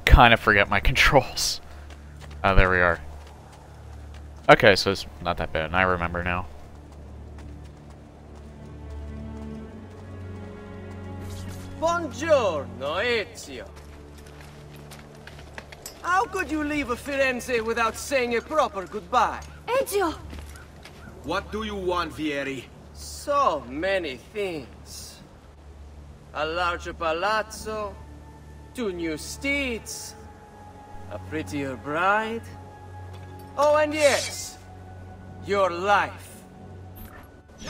Kind of forget my controls. Oh, there we are. Okay, so it's not that bad. I remember now. Buongiorno, Ezio. How could you leave a Firenze without saying a proper goodbye? Ezio! What do you want, Vieri? So many things. A larger palazzo, 2 new steeds, a prettier bride. Oh, and yes, your life.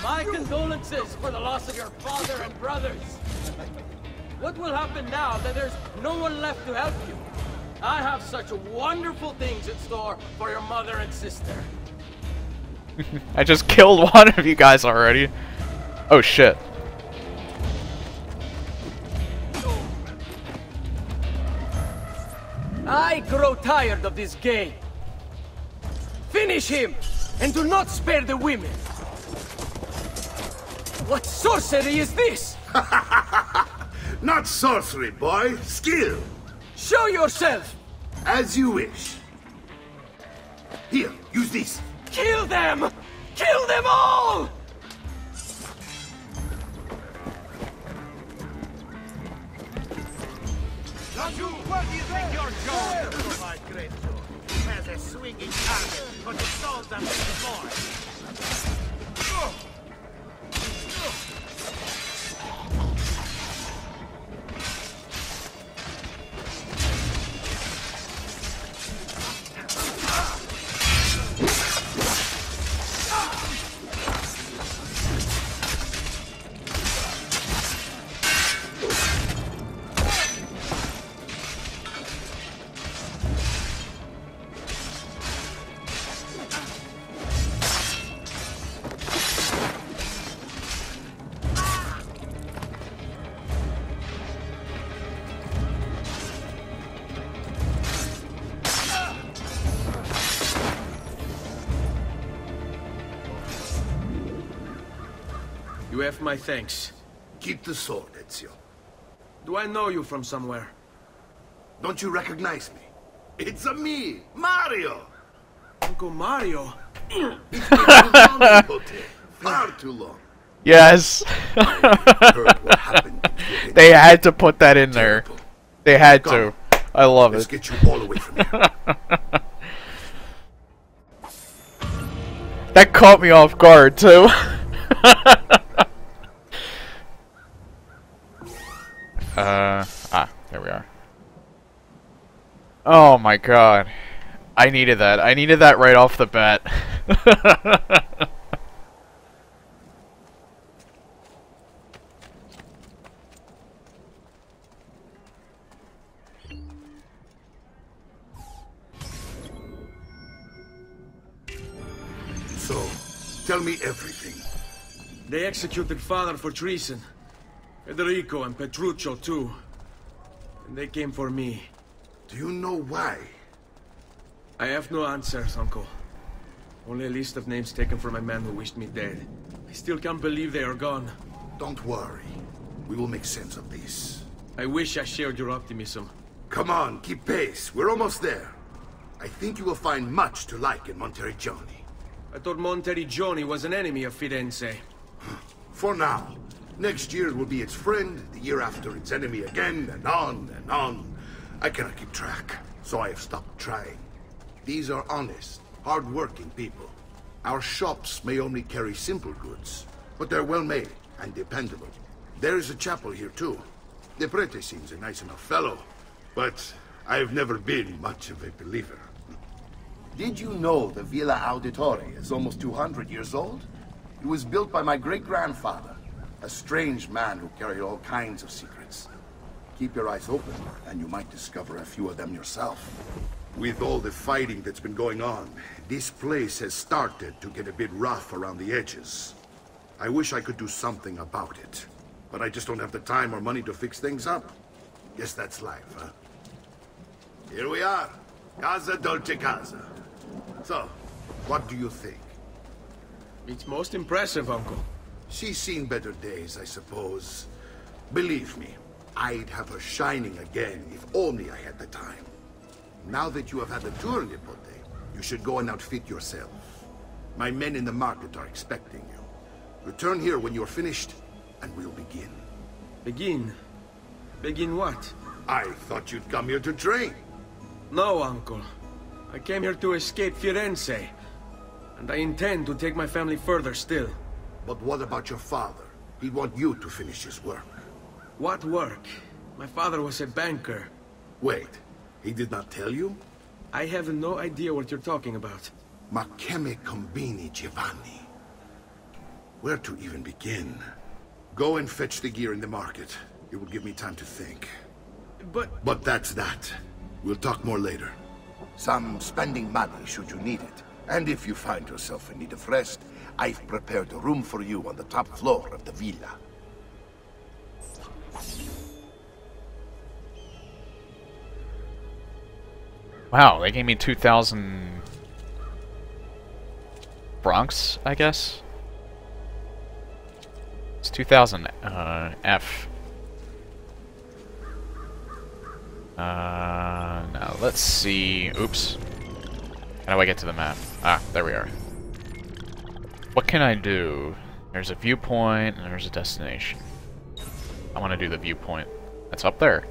My condolences for the loss of your father and brothers. What will happen now that there's no one left to help you? I have such wonderful things in store for your mother and sister. I just killed one of you guys already. Oh shit. I grow tired of this game. Finish him, and do not spare the women. What sorcery is this? Not sorcery, boy. Skill. Show yourself! As you wish. Here, use this. Kill them! Kill them all! Where do you think you're going? Oh, my great sword. It has a swinging target, but the swords are more. You have my thanks. Keep the sword, Ezio. Do I know you from somewhere? Don't you recognize me? It's a me, Mario! Uncle Mario? It's been too long, Nipote. Far too long. Yes. Heard what happened to you. They had to put that in there. They had to. I love Let's it. get you all away from here. That caught me off guard too. There we are. Oh my god. I needed that. I needed that right off the bat. So, tell me everything. They executed father for treason. Federico and Petruccio too. And they came for me. Do you know why? I have no answers, Uncle. Only a list of names taken from a man who wished me dead. I still can't believe they are gone. Don't worry. We will make sense of this. I wish I shared your optimism. Come on, keep pace. We're almost there. I think you will find much to like in Monteriggioni. I thought Monteriggioni was an enemy of Firenze. For now. Next year it will be its friend, the year after its enemy again, and on and on. I cannot keep track, so I have stopped trying. These are honest, hard-working people. Our shops may only carry simple goods, but they're well-made and dependable. There is a chapel here, too. The prete seems a nice enough fellow, but I've never been much of a believer. Did you know the Villa Auditore is almost 200 years old? It was built by my great-grandfather, a strange man who carried all kinds of secrets. Keep your eyes open, and you might discover a few of them yourself. With all the fighting that's been going on, this place has started to get a bit rough around the edges. I wish I could do something about it, but I just don't have the time or money to fix things up. Guess that's life, huh? Here we are. Casa Dolce Casa. So, what do you think? It's most impressive, Uncle. She's seen better days, I suppose. Believe me, I'd have her shining again if only I had the time. Now that you have had the tour, Nipote, you should go and outfit yourself. My men in the market are expecting you. Return here when you're finished, and we'll begin. Begin? Begin what? I thought you'd come here to train. No, Uncle. I came here to escape Firenze. And I intend to take my family further still. But what about your father? He'd want you to finish his work. What work? My father was a banker. Wait, he did not tell you? I have no idea what you're talking about. Ma che me combini, Giovanni? Where to even begin? Go and fetch the gear in the market. It will give me time to think. But that's that. We'll talk more later. Some spending money should you need it. And if you find yourself in need of rest, I've prepared a room for you on the top floor of the villa. Wow, they gave me 2,000 francs, I guess. It's 2,000 F. Now let's see. Oops. How do I get to the map? Ah, there we are. What can I do? There's a viewpoint and there's a destination. I want to do the viewpoint. That's up there.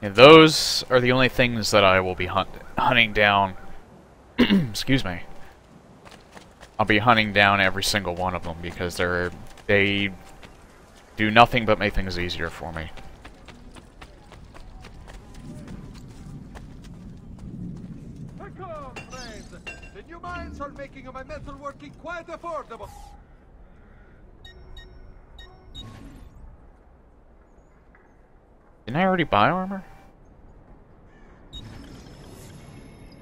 And those are the only things that I will be hunting down. Excuse me. I'll be hunting down every single one of them because they do nothing but make things easier for me. Come, friends! The new mines are making my metal working quite affordable. Didn't I already buy armor?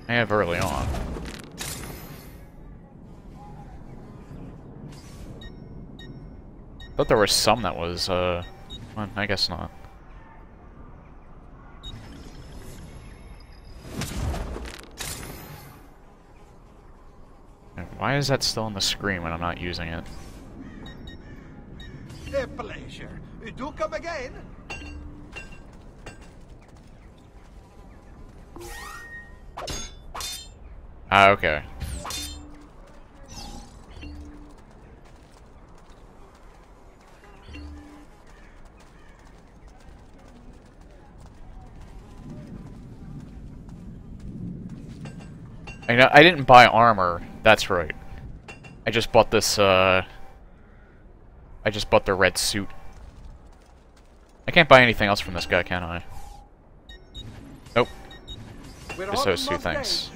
I have early on. Thought there was some that was, well, I guess not. Why is that still on the screen when I'm not using it? A pleasure. Do come again? Ah, okay. I didn't buy armor, that's right. I just bought this, I just bought the red suit. I can't buy anything else from this guy, can I? Nope. Just those two things.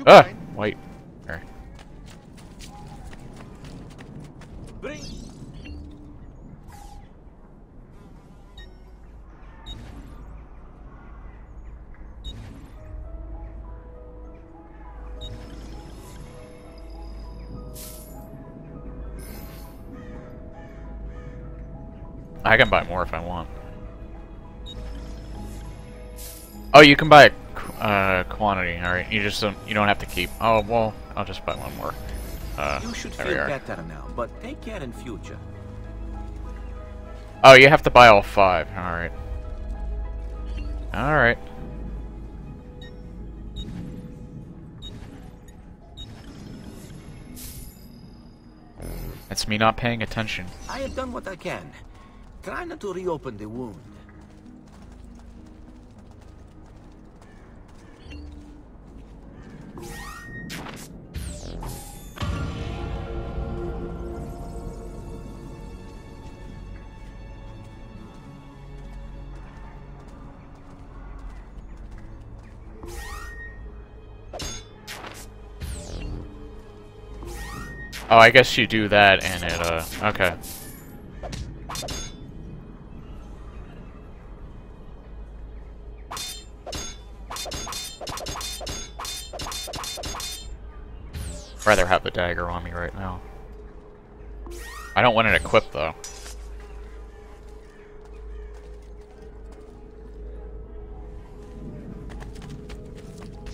Ah! Wait. Here. Bring. I can buy more if I want. Oh, you can buy quantity. All right, you don't have to keep. Oh well, I'll just buy one more. You should there feel we are. better now, but take care in future. Oh, you have to buy all 5. All right. All right. It's me not paying attention. I have done what I can. Try not to reopen the wound. Oh, I guess you do that and it, okay. I'd rather have the dagger on me right now. I don't want it equipped, though.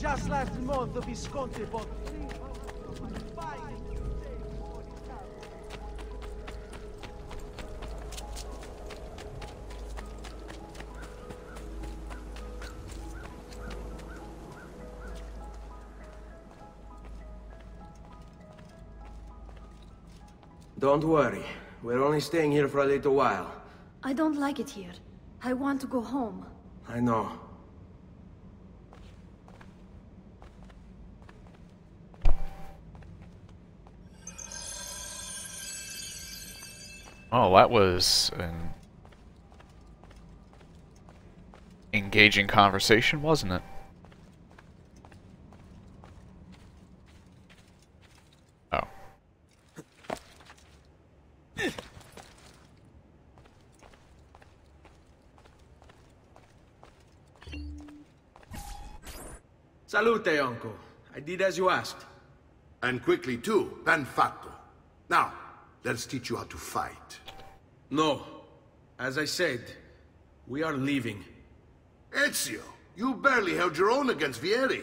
Just last month, the Visconti bought 300 of my finest steaks for his house. Don't worry. We're only staying here for a little while. I don't like it here. I want to go home. I know. Oh, that was an engaging conversation, wasn't it? Oh. Salute, Uncle. I did as you asked. And quickly too, ben fatto. Now, let's teach you how to fight. No. As I said, we are leaving. Ezio, you barely held your own against Vieri.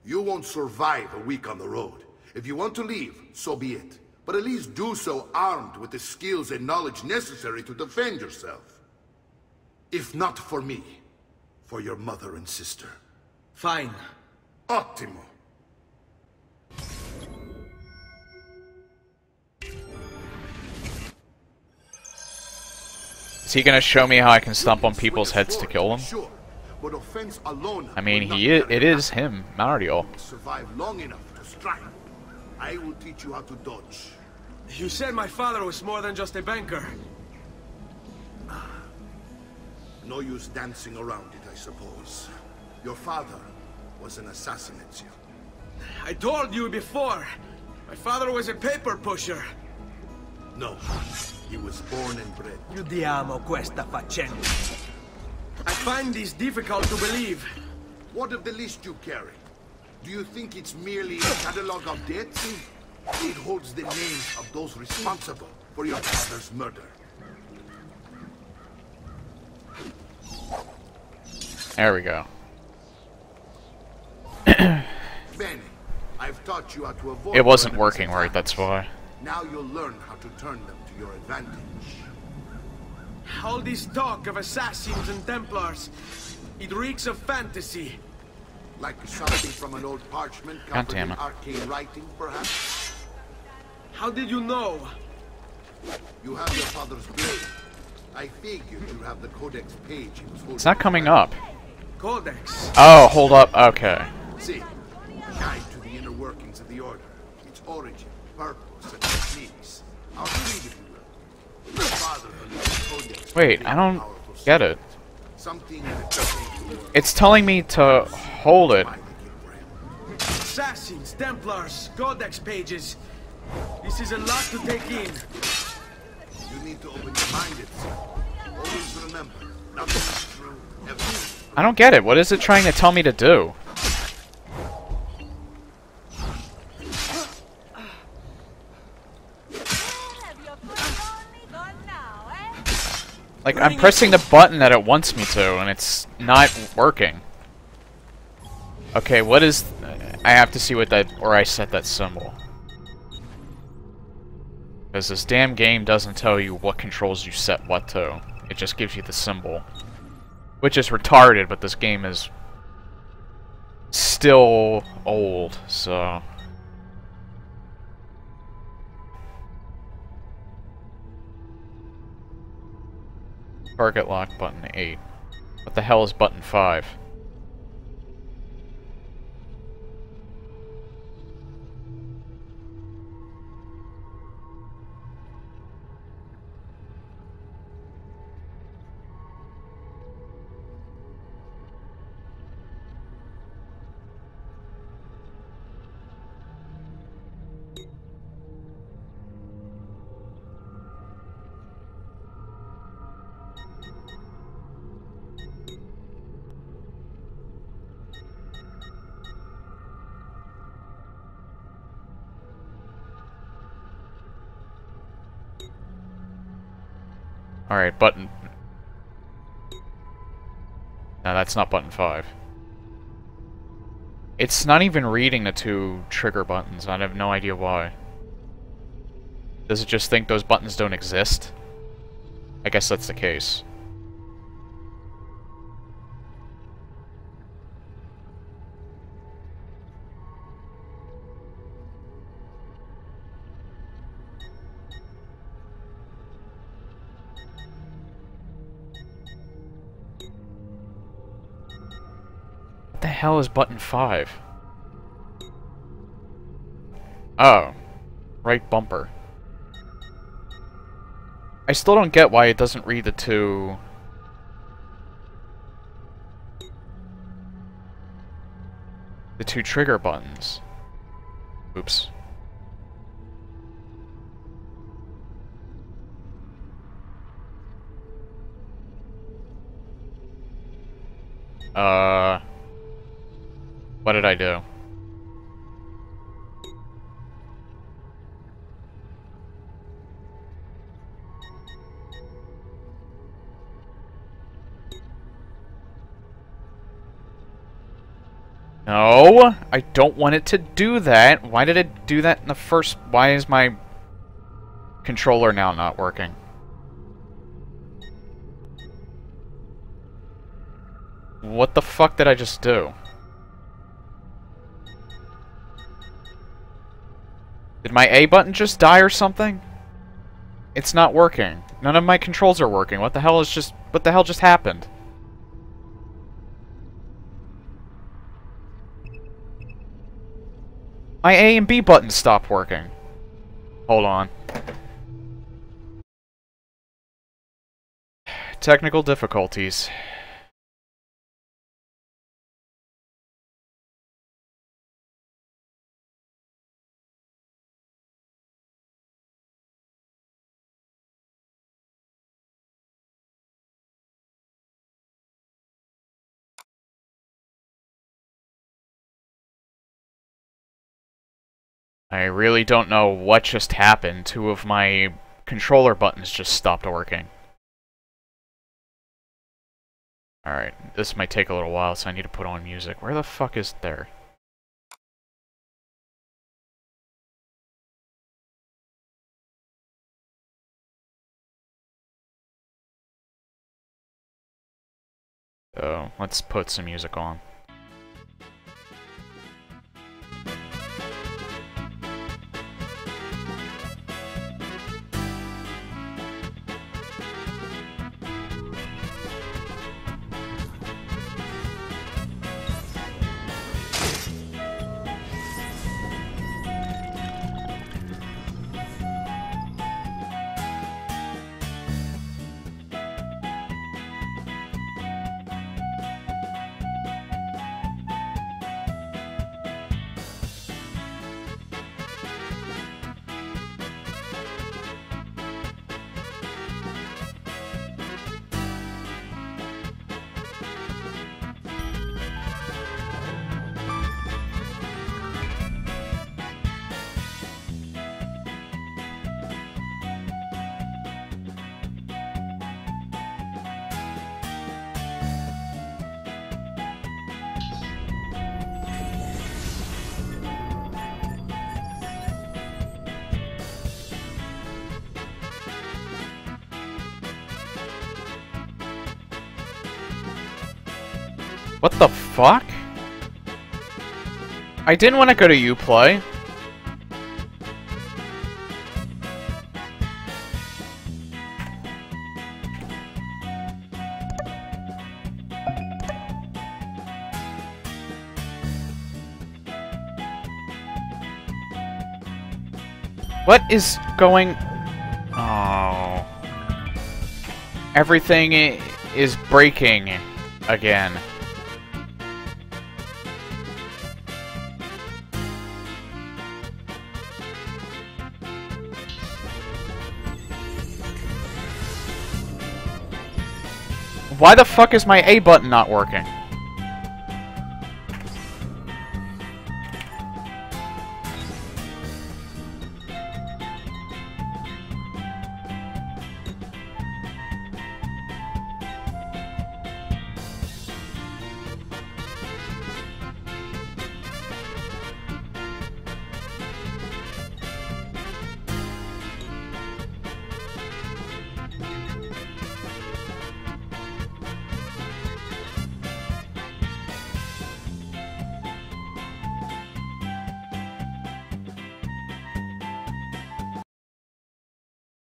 You won't survive a week on the road. If you want to leave, so be it. But at least do so armed with the skills and knowledge necessary to defend yourself. If not for me, for your mother and sister. Fine. Ottimo. Is he gonna show me how I can stomp on people's heads to kill them? Sure, but offense alone I mean, will not it is him, Mario. survive long enough to strike. I will teach you how to dodge. You said my father was more than just a banker. No use dancing around it, I suppose. Your father was an assassin, Ezio. I told you before. My father was a paper pusher. No, he was born and bred. Chiudiamo questa faccenda. I find this difficult to believe. What of the list you carry? Do you think it's merely a catalog of debts? It holds the names of those responsible for your father's murder. There we go. Bene, I've taught you how to avoid... It wasn't your working enemy's right, that's attacks. why. Now you'll learn how to turn them to your advantage. All this talk of assassins and Templars, it reeks of fantasy. Like something from an old parchment God covered damn in it. arcane writing, perhaps? How did you know? You have your father's blade. I figured you have the codex page he was holding. It's not coming up. Codex. Oh, hold up. Okay. See, guide to the inner workings of the Order, its origin, purpose, and techniques. I'll read if you will. Your father believed the codex Wait, was I a don't powerful get it. something that pertains to your It's telling me to hold it. mighty gift for him. Assassins, Templars, Codex pages. This is a lot to take in. You need to open your mind, Ezio. Always remember, nothing is true, everything is I don't get it. What is it trying to tell me to do? Like, I'm pressing the button that it wants me to, and it's not working. Okay, what is... I have to see what that... Or I set that symbol. Because this damn game doesn't tell you what controls you set what to. It just gives you the symbol. Which is retarded, but this game is... still old, so... Target lock button 8. What the hell is button 5? Alright, button... No, that's not button 5. It's not even reading the 2 trigger buttons. I have no idea why. Does it just think those buttons don't exist? I guess that's the case. What the hell is button 5? Oh. Right bumper. I still don't get why it doesn't read the 2... the 2 trigger buttons. Oops. What did I do? No, I don't want it to do that. Why did it do that in the first... Why is my controller now not working? What the fuck did I just do? Did my A button just die or something? It's not working. None of my controls are working. What the hell just happened? My A and B buttons stopped working. Hold on. Technical difficulties. I really don't know what just happened. 2 of my controller buttons just stopped working. Alright, this might take a little while, so I need to put on music. Where the fuck is there? So, let's put some music on. What the fuck? I didn't want to go to Uplay. What is going... Oh... Everything is breaking again. Why the fuck is my A button not working?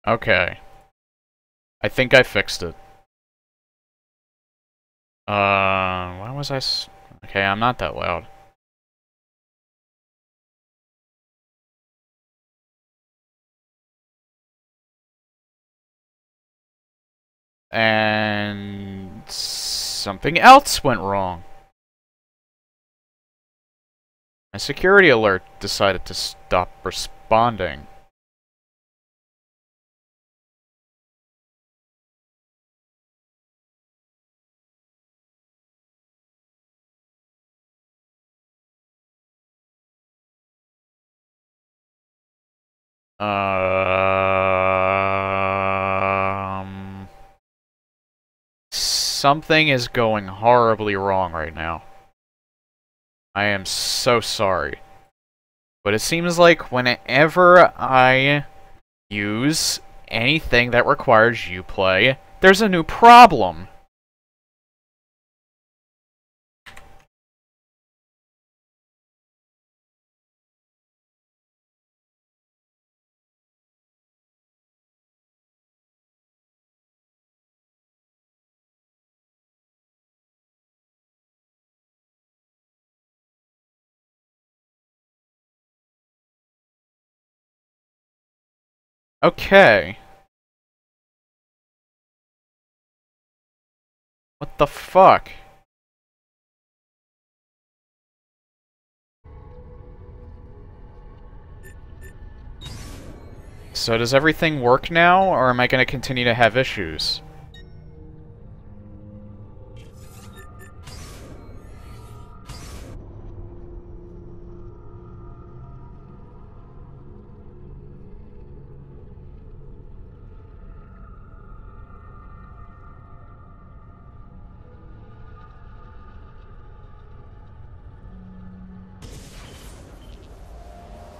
Okay. I think I fixed it. Why was I okay, I'm not that loud. And something else went wrong. My security alert decided to stop responding. Something is going horribly wrong right now. I am so sorry. But it seems like whenever I use anything that requires Uplay, there's a new problem. Okay. What the fuck? So does everything work now, or am I going to continue to have issues?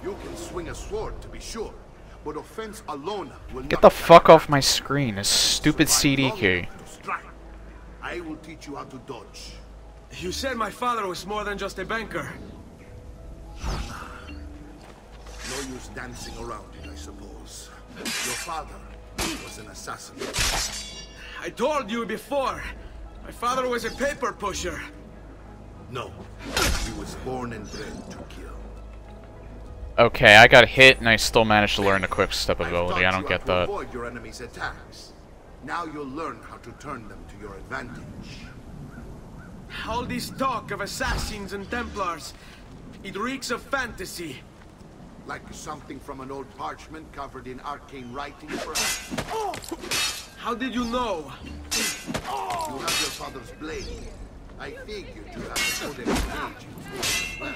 You can swing a sword, to be sure, but offense alone will Get not the fuck off my screen, this stupid CD key. I will teach you how to dodge. You said my father was more than just a banker. No use dancing around it, I suppose. Your father was an assassin. I told you before. My father was a paper pusher. No, he was born and bred to kill. Okay, I got hit and I still managed to learn the quick step ability. I don't get that. Avoid your enemy's attacks. Now you'll learn how to turn them to your advantage. All this talk of assassins and Templars, it reeks of fantasy. Like something from an old parchment covered in arcane writing, perhaps? How did you know? You have your father's blade. I figured you have a codex mage as well.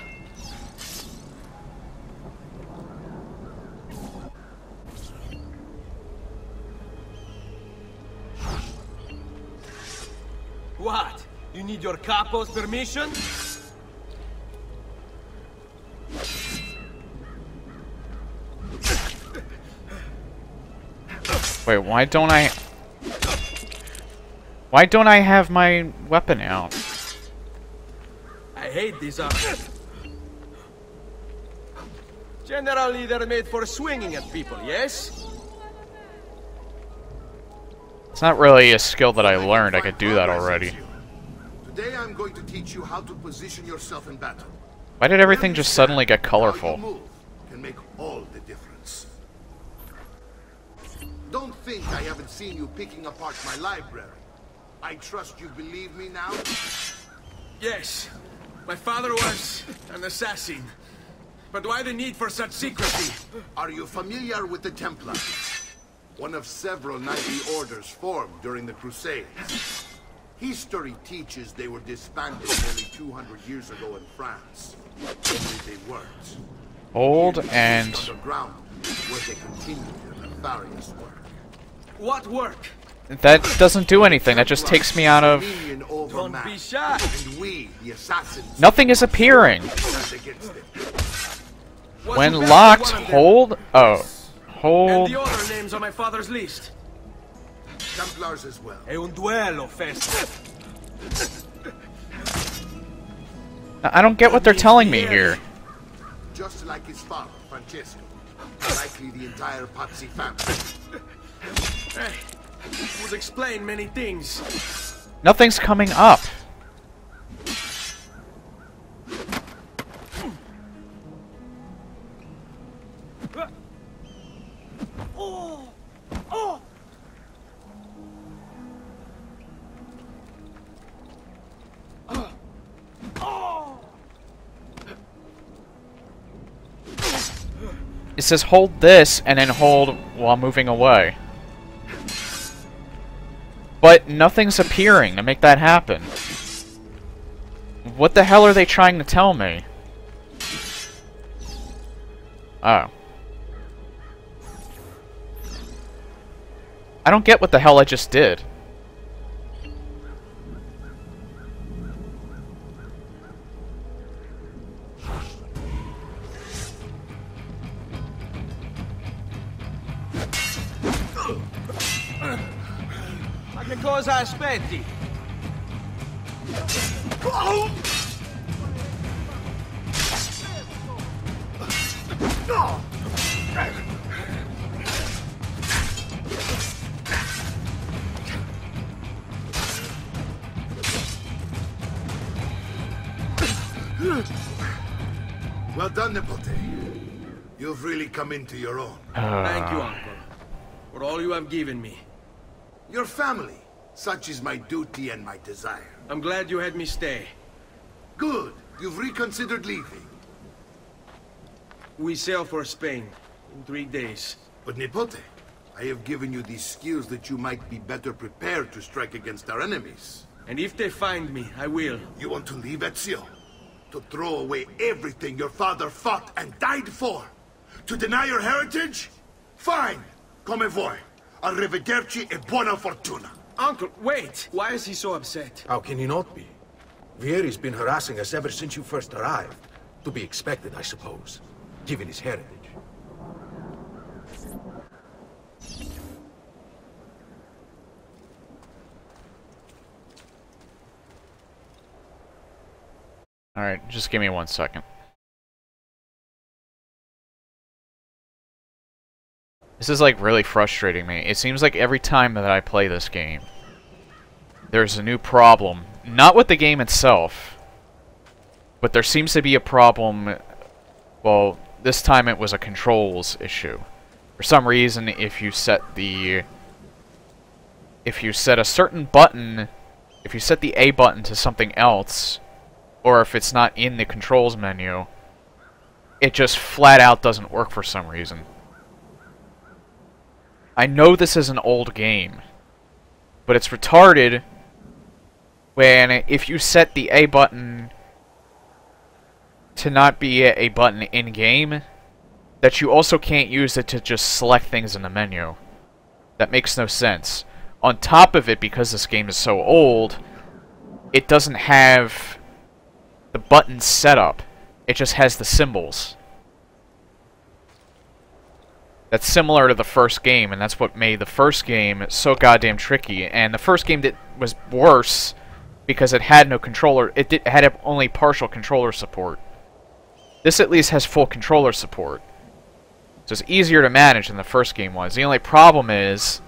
What? You need your capo's permission? Wait, why don't I... Why don't I have my weapon out? hate these arms. Generally, they're made for swinging at people, yes? It's not really a skill that I learned. I could do that already. Today I'm going to teach you how to position yourself in battle. Why did everything just suddenly get colorful? How you move can make all the difference. Don't think I haven't seen you picking apart my library. I trust you believe me now? Yes. My father was an assassin. But why the need for such secrecy? Are you familiar with the Templars? One of several knightly orders formed during the Crusades. History teaches they were disbanded nearly 200 years ago in France. Only they weren't. Old and... underground, where they continued their nefarious work. What work? That doesn't do anything. That just takes me out of... Don't be shy. And we, the assassins, Nothing is appearing. stand against them. When locked, hold... Oh. And Hold... the other names on my father's list. Templars as well. È un duello, Festo. I don't get what they're telling me here. Just like his father, Francesco. Likely the entire Pazzi family. Hey, would explain many things. Nothing's coming up. It says hold this and then hold while moving away. But nothing's appearing to make that happen. What the hell are they trying to tell me? Oh. I don't get what the hell I just did. Ma che cosa aspetti? Well done, Nipote. You've really come into your own. Thank you, Uncle, for all you have given me. Your family. Such is my duty and my desire. I'm glad you had me stay. Good. You've reconsidered leaving. We sail for Spain in 3 days. But Nipote, I have given you these skills that you might be better prepared to strike against our enemies. And if they find me, I will. You want to leave Ezio? To throw away everything your father fought and died for? To deny your heritage? Fine. Come vuoi. Arrivederci e buona fortuna. Uncle, wait! Why is he so upset? How can he not be? Vieri's been harassing us ever since you first arrived. To be expected, I suppose, given his heritage. Alright, just give me 1 second. This is like really frustrating me. It seems like every time that I play this game, there's a new problem. Not with the game itself, but there seems to be a problem. Well, this time it was a controls issue. For some reason, if you set a certain button, if you set the A button to something else, or if it's not in the controls menu, it just flat out doesn't work for some reason. I know this is an old game, but it's retarded when if you set the A button to not be a button in-game, that you also can't use it to just select things in the menu. That makes no sense. On top of it, because this game is so old, it doesn't have the button setup. It just has the symbols. That's similar to the first game, and that's what made the first game so goddamn tricky. And the first game that was worse because it had no controller. It had only partial controller support. This at least has full controller support. So it's easier to manage than the first game was. The only problem is,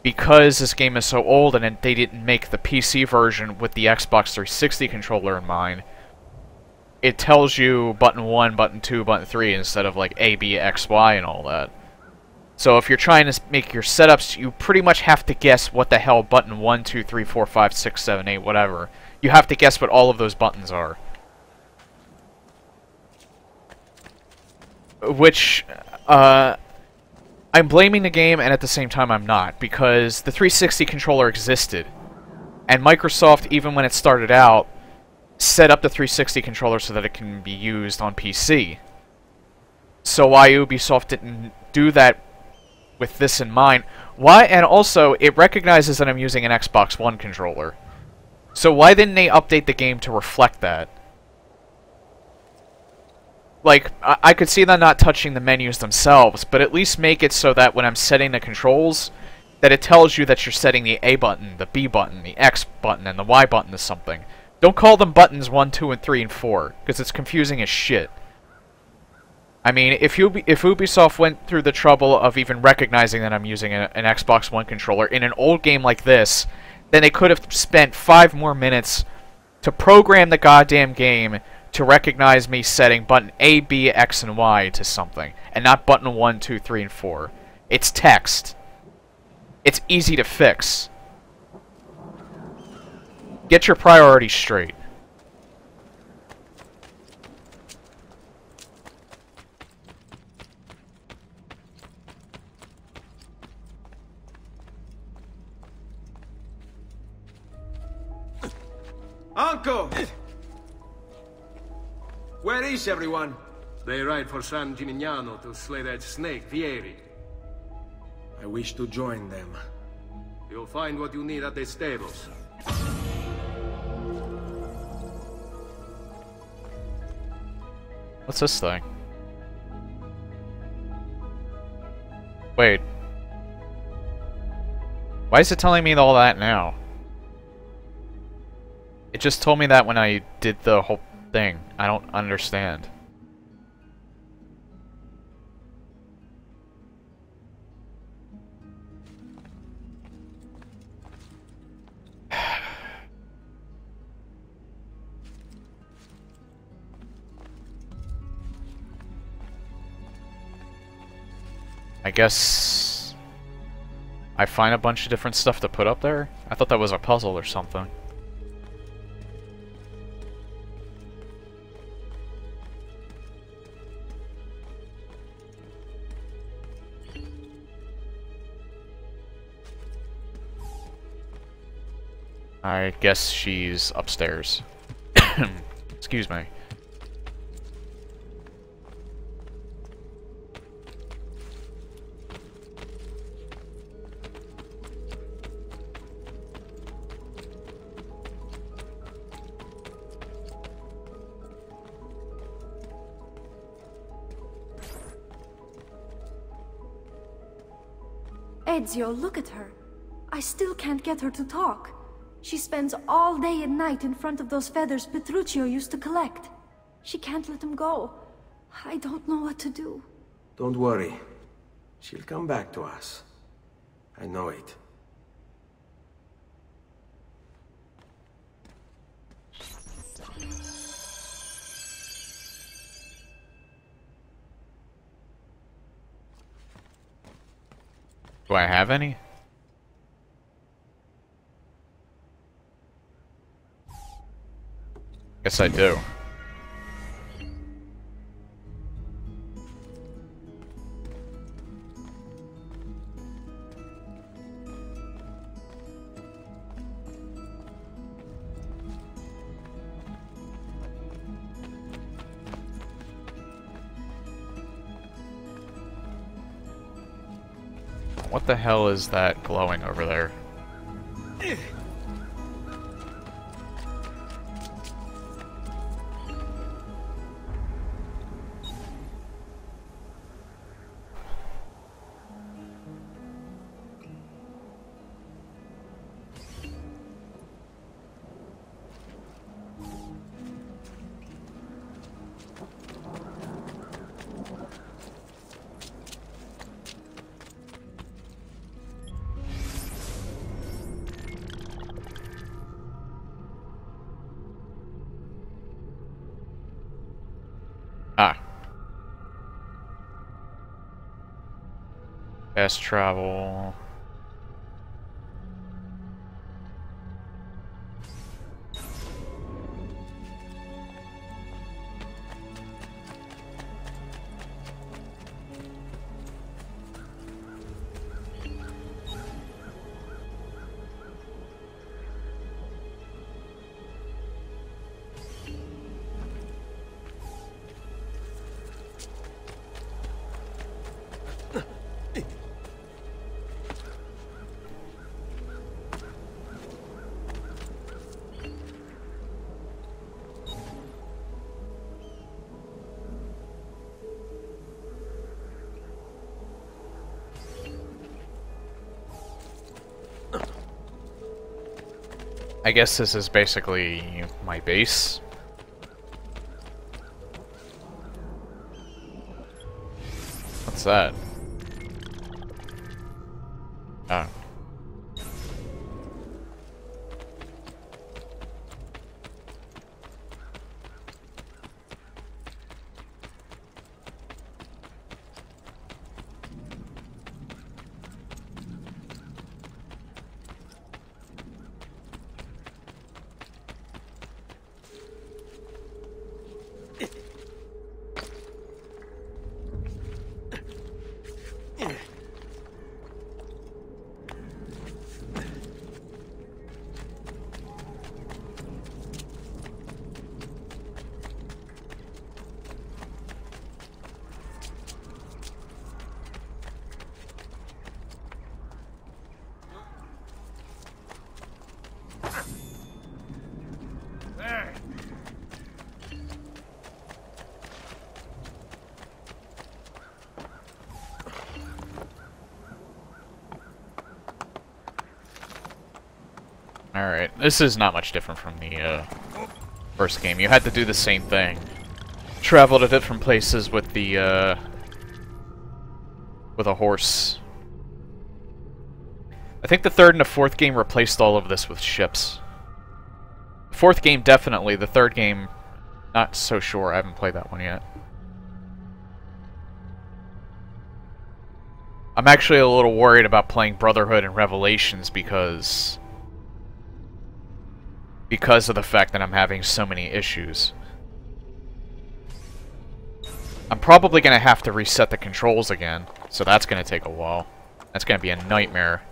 because this game is so old and they didn't make the PC version with the Xbox 360 controller in mind, it tells you button 1, button 2, button 3 instead of like A, B, X, Y and all that. So if you're trying to make your setups, you pretty much have to guess what the hell button 1, 2, 3, 4, 5, 6, 7, 8, whatever. You have to guess what all of those buttons are. Which, I'm blaming the game, and at the same time I'm not, because the 360 controller existed. And Microsoft, even when it started out, set up the 360 controller so that it can be used on PC. So why Ubisoft didn't do that with this in mind? Why? And also, it recognizes that I'm using an Xbox One controller. So why didn't they update the game to reflect that? Like, I could see them not touching the menus themselves, but at least make it so that when I'm setting the controls, that it tells you that you're setting the A button, the B button, the X button, and the Y button to something. Don't call them buttons 1, 2, and 3, and 4, because it's confusing as shit. I mean, if Ubisoft went through the trouble of even recognizing that I'm using an Xbox One controller in an old game like this, then they could have spent 5 more minutes to program the goddamn game to recognize me setting button A, B, X, and Y to something, and not button 1, 2, 3, and 4. It's text. It's easy to fix. Get your priorities straight. Uncle! Where is everyone? They ride for San Gimignano to slay that snake, Vieri. I wish to join them. You'll find what you need at the stables. What's this thing? Wait. Why is it telling me all that now? It just told me that when I did the whole thing. I don't understand. I guess I find a bunch of different stuff to put up there? I thought that was a puzzle or something. I guess she's upstairs. Excuse me. Ezio, look at her. I still can't get her to talk. She spends all day and night in front of those feathers Petruchio used to collect. She can't let them go. I don't know what to do. Don't worry. She'll come back to us. I know it. Do I have any? Guess I do. What the hell is that glowing over there? Fast travel. I guess this is basically my base. What's that? Oh. Alright, this is not much different from the first game. You had to do the same thing. Travel to different places with the with a horse. I think the third and the fourth game replaced all of this with ships. The fourth game definitely, the third game not so sure. I haven't played that one yet. I'm actually a little worried about playing Brotherhood and Revelations because of the fact that I'm having so many issues. I'm probably going to have to reset the controls again, so that's going to take a while. That's going to be a nightmare.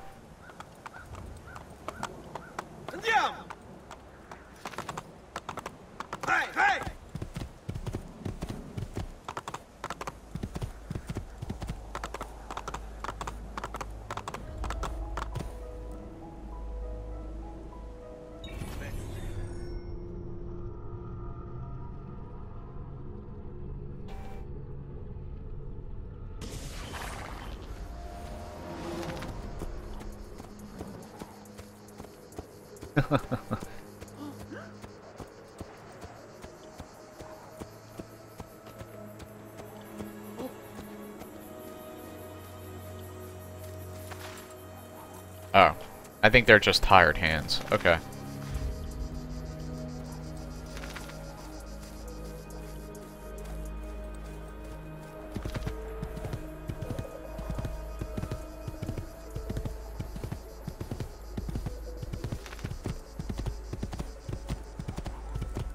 Oh. I think they're just hired hands. Okay.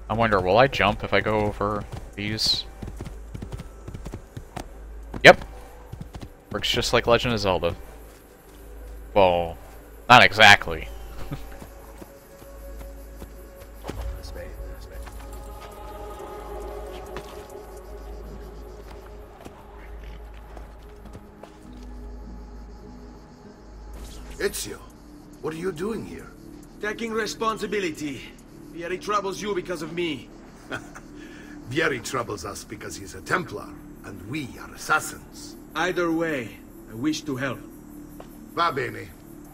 I wonder, will I jump if I go over these? Yep. Works just like Legend of Zelda. Well, not exactly. Ezio, what are you doing here? Taking responsibility. Vieri troubles you because of me. Vieri troubles us because he's a Templar, and we are assassins. Either way, I wish to help. Va bene.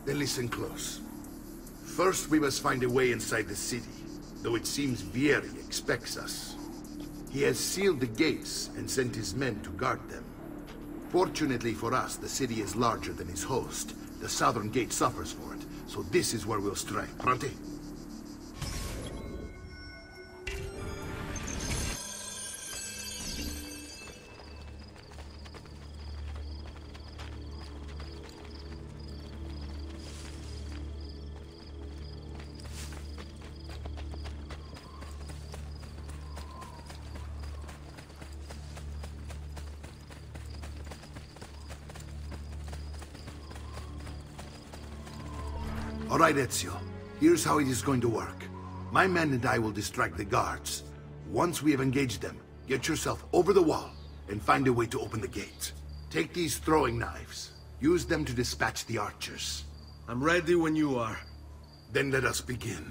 Then listen close. First, we must find a way inside the city, though it seems Vieri expects us. He has sealed the gates and sent his men to guard them. Fortunately for us, the city is larger than his host. The southern gate suffers for it, so this is where we'll strike. Pronti? All right, Ezio. Here's how it is going to work. My men and I will distract the guards. Once we have engaged them, get yourself over the wall and find a way to open the gate. Take these throwing knives. Use them to dispatch the archers. I'm ready when you are. Then let us begin.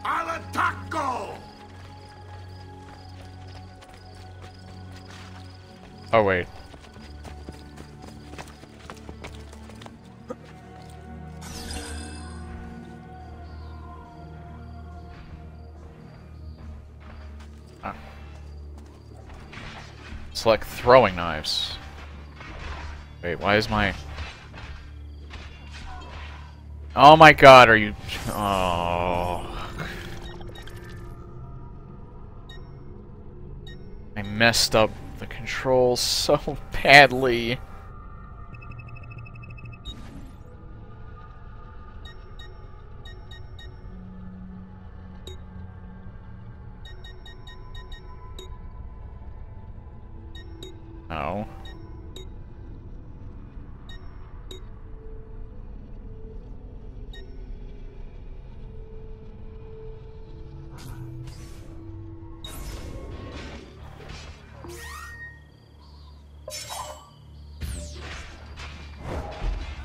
Al attacco! Oh, wait. Select throwing knives. Wait, why is my... Oh my god, are you... Oh... I messed up the controls so badly. No.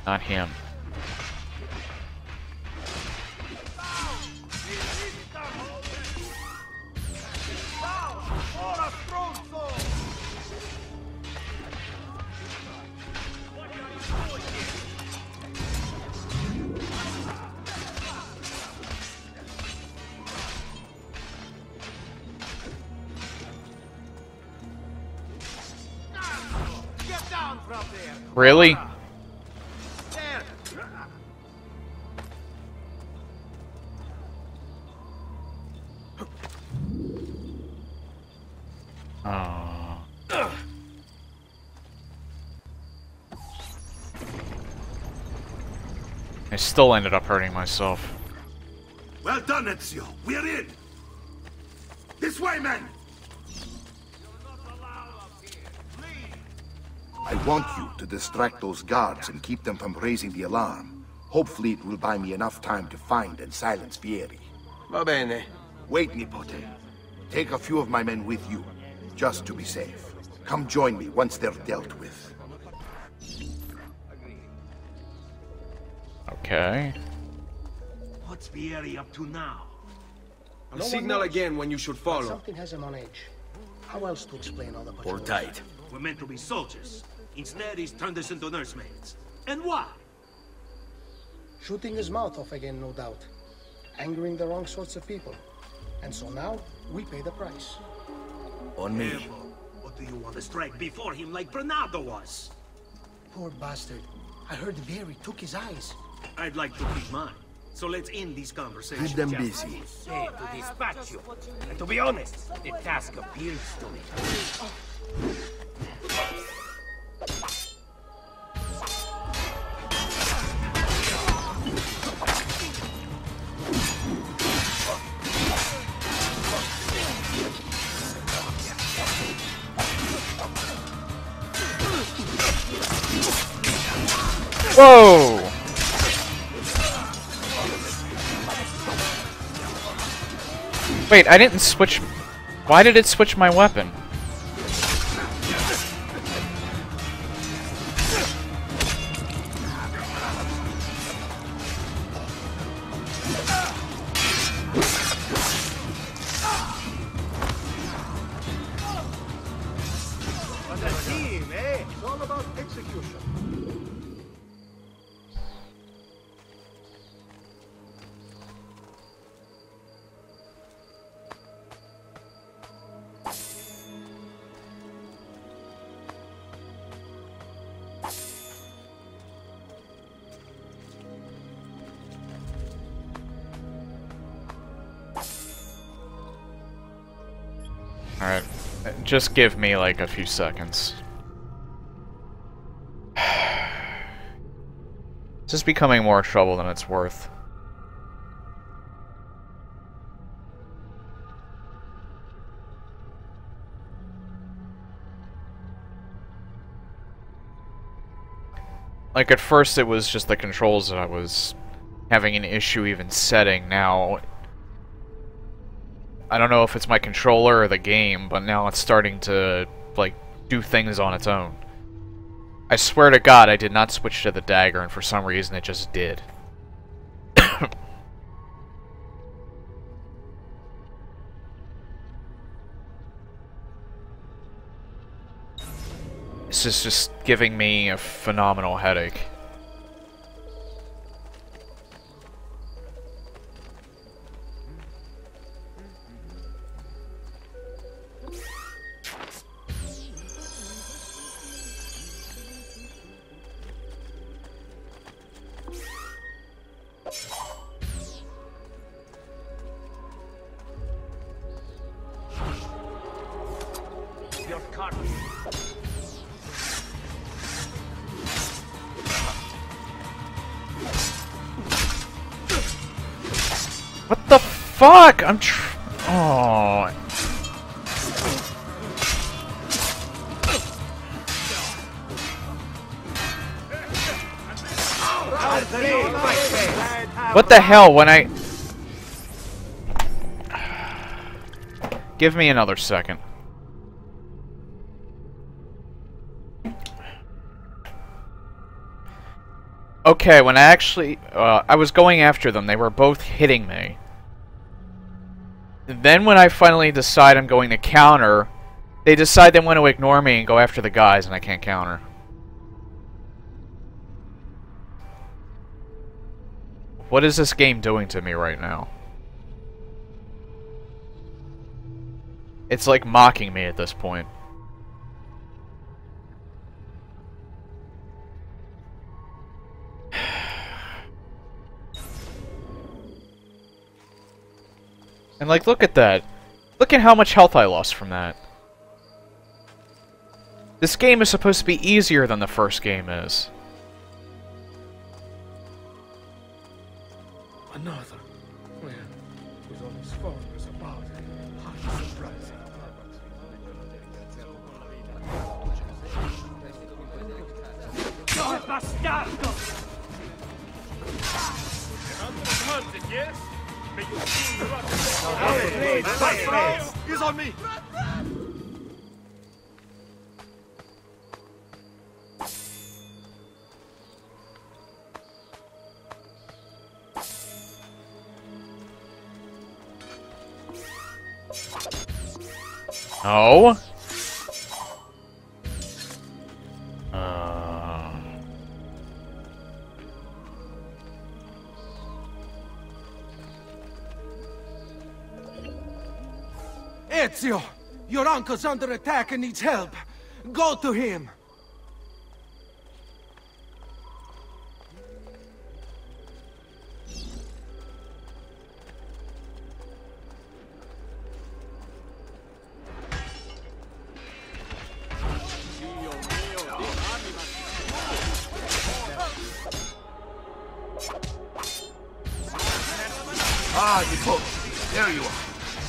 Not him. Get down from there! Really? There! Oh. I still ended up hurting myself. Well done, Ezio. We're in. This way, men. I want you to distract those guards and keep them from raising the alarm. Hopefully it will buy me enough time to find and silence Vieri. Va bene. Wait, Nipote. Take a few of my men with you, just to be safe. Come join me once they're dealt with. Okay. What's Vieri up to now? I'll signal again when you should follow. Something has him on edge. How else to explain all the Hold tight. We're meant to be soldiers. Instead, he's turned us into nursemaids. And why? Shooting his mouth off again, no doubt. Angering the wrong sorts of people. And so now, we pay the price. On me. Or do you want to strike before him like Bernardo was? Poor bastard. I heard Vieri took his eyes. I'd like to keep mine. So let's end these conversations. Keep them busy. Hey, to dispatch you. And to be honest, the task appeals to me. Whoa! Wait, I didn't switch... Why did it switch my weapon? What a team, eh? It's all about execution. Alright, just give me like a few seconds. This is becoming more trouble than it's worth. Like, at first it was just the controls that I was having an issue even setting. Now, I don't know if it's my controller or the game, but now it's starting to, like, do things on its own. I swear to God, I did not switch to the dagger, and for some reason it just did. This is just giving me a phenomenal headache. Your cart. What the fuck? Oh. What the hell, when I... Give me another second. Okay, when I actually... I was going after them, they were both hitting me. Then when I finally decide I'm going to counter, they decide they want to ignore me and go after the guys, and I can't counter. What is this game doing to me right now? It's like mocking me at this point. And like, look at that. Look at how much health I lost from that. This game is supposed to be easier than the first game is. Another. Well, with all these foreigners about, hardly surprising. Bastardo! Hunted, yes? May you see He's on me! Oh? Ezio! Your uncle's under attack and needs help. Go to him! Ah, you folks. There you are.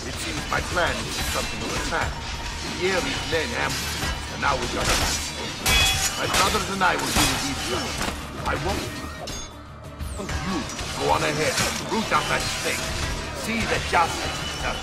It seems my plan is something of a plan. Yearly's men ambushed us, and now we've got a match. My brothers and I will deal with these guys. I won't. You go on ahead, root out that snake. See that justice is done.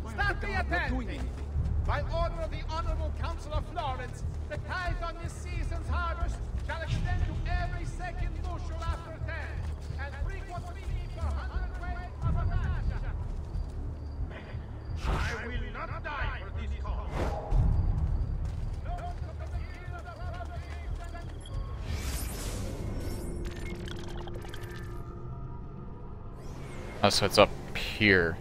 Stop the attack! By order of the Honorable Council of Florence, the tithe on this season's harvest shall extend to every second bushel after 10, and frequent meeting for 100 weight of a Oh, so it's up here.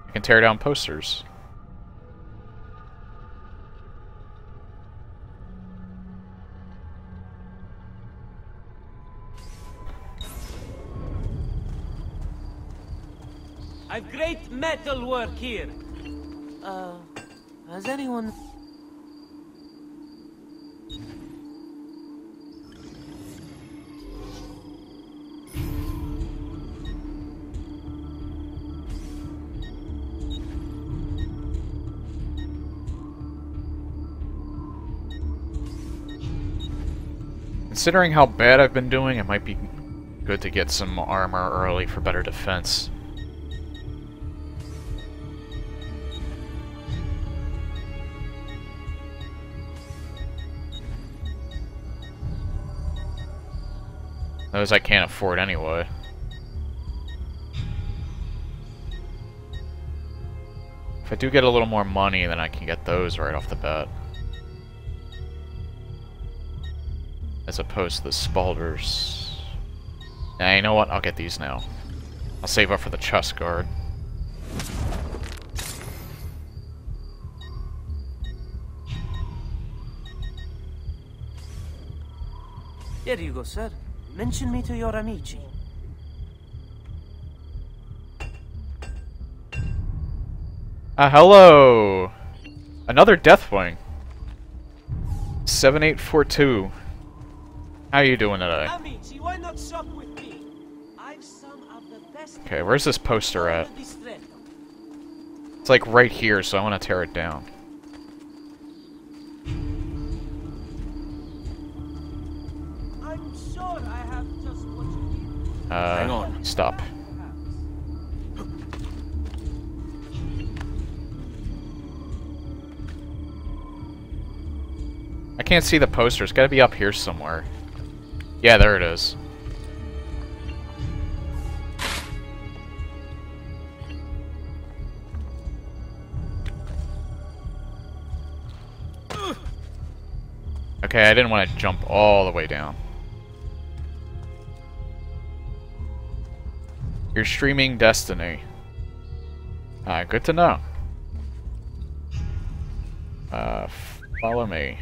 I can tear down posters. A great metal work here. Has anyone... Considering how bad I've been doing, it might be good to get some armor early for better defense. Those I can't afford anyway. If I do get a little more money, then I can get those right off the bat. As opposed to the Spalders. Nah, you know what? I'll get these now. I'll save up for the chest guard. Here you go, sir. Mention me to your amici. Hello! Another Deathwing. 7842. How you doing today? Amici, why not shop with me? I've some of the best. Okay, where's this poster at? It's like right here, so I want to tear it down. I'm sure I have just what you need. Hang on. Stop. I can't see the poster. It's gotta be up here somewhere. Yeah, there it is. Okay, I didn't want to jump all the way down. You're streaming Destiny. Good to know. Follow me.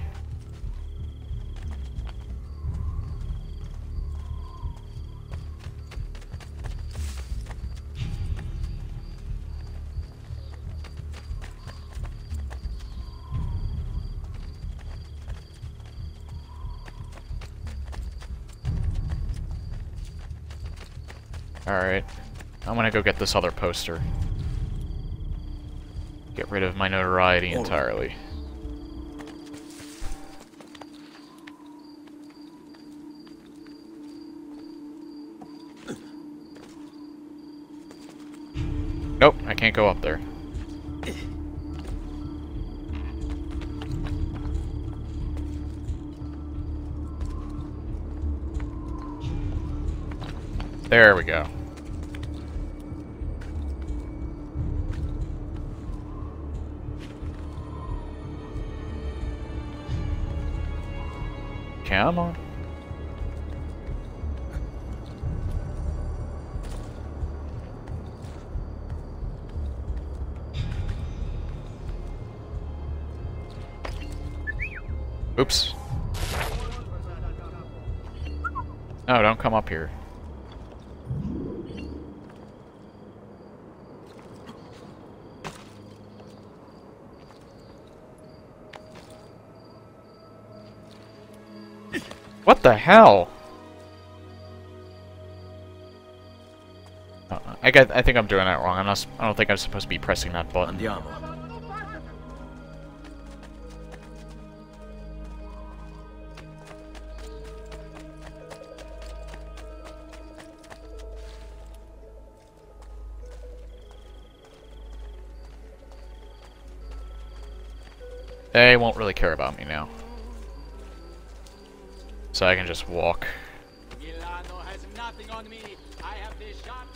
Alright. I'm gonna go get this other poster. Get rid of my notoriety entirely. Nope, I can't go up there. There we go. Come on. Oops. No, don't come up here. What the hell? I think I'm doing that wrong. I don't think I'm supposed to be pressing that button. Andiamo. They won't really care about me now. So I can just walk. Milano has nothing on me. I have this shot.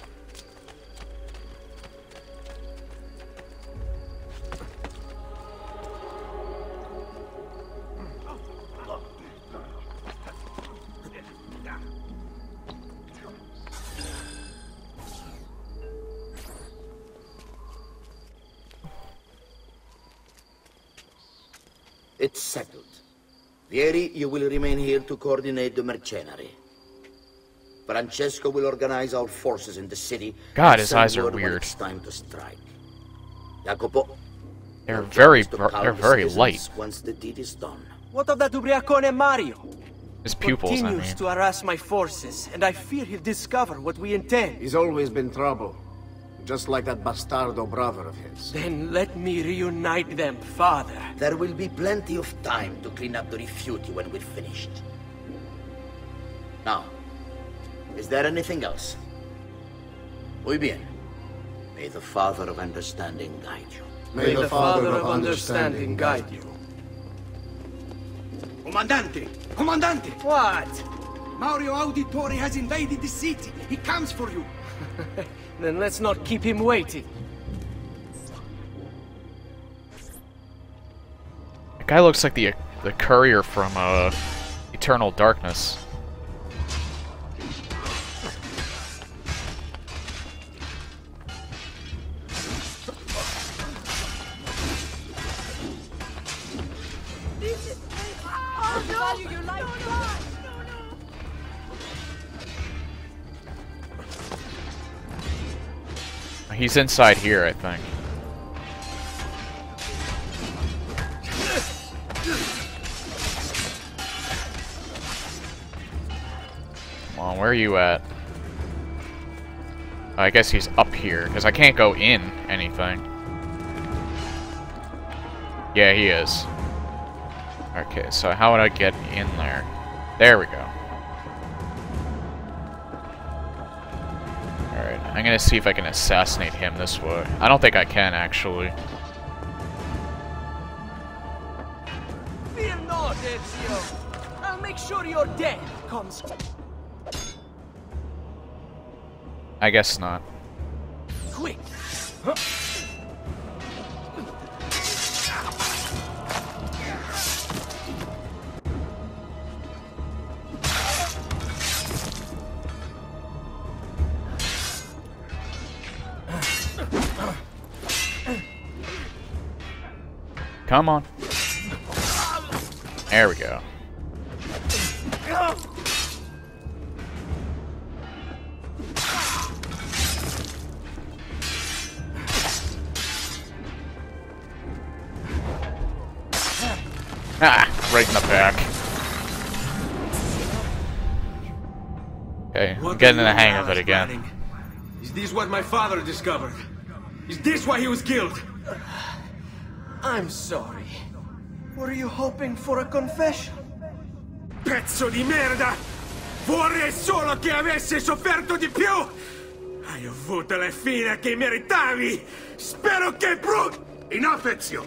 It's settled. Vieri, you will remain here to coordinate the mercenary. Francesco will organize our forces in the city. God, his eyes are weird. It's time to strike. Jacopo, they're very light. Once the deed is done. What of that Ubriacone Mario? His pupils, I continues mean. to harass my forces, and I fear he'll discover what we intend. He's always been trouble. Just like that bastardo brother of his. Then let me reunite them, father. There will be plenty of time to clean up the rifiuti when we're finished. Now, is there anything else? Muy bien. May the Father of Understanding guide you. May the Father of Understanding guide you. Comandante! Comandante! What? Mario Auditore has invaded the city. He comes for you. Then let's not keep him waiting. That guy looks like the courier from Eternal Darkness. He's inside here, I think. Come on, where are you at? I guess he's up here, because I can't go in anything. Yeah, he is. Okay, so how would I get in there? There we go. Alright, I'm gonna see if I can assassinate him this way. I don't think I can, actually. Fear not, Ezio. I'll make sure your death comes. I guess not. Quick. Come on. There we go. Ah, right in the back. Okay, I'm getting in the hang of it again. Is this what my father discovered? Is this why he was killed? I'm sorry. Were you hoping for a confession? Pezzo di merda! Vorrei solo che avessi sofferto di più! Hai avuto la fine che meritavi! Spero che Enough, Ezio!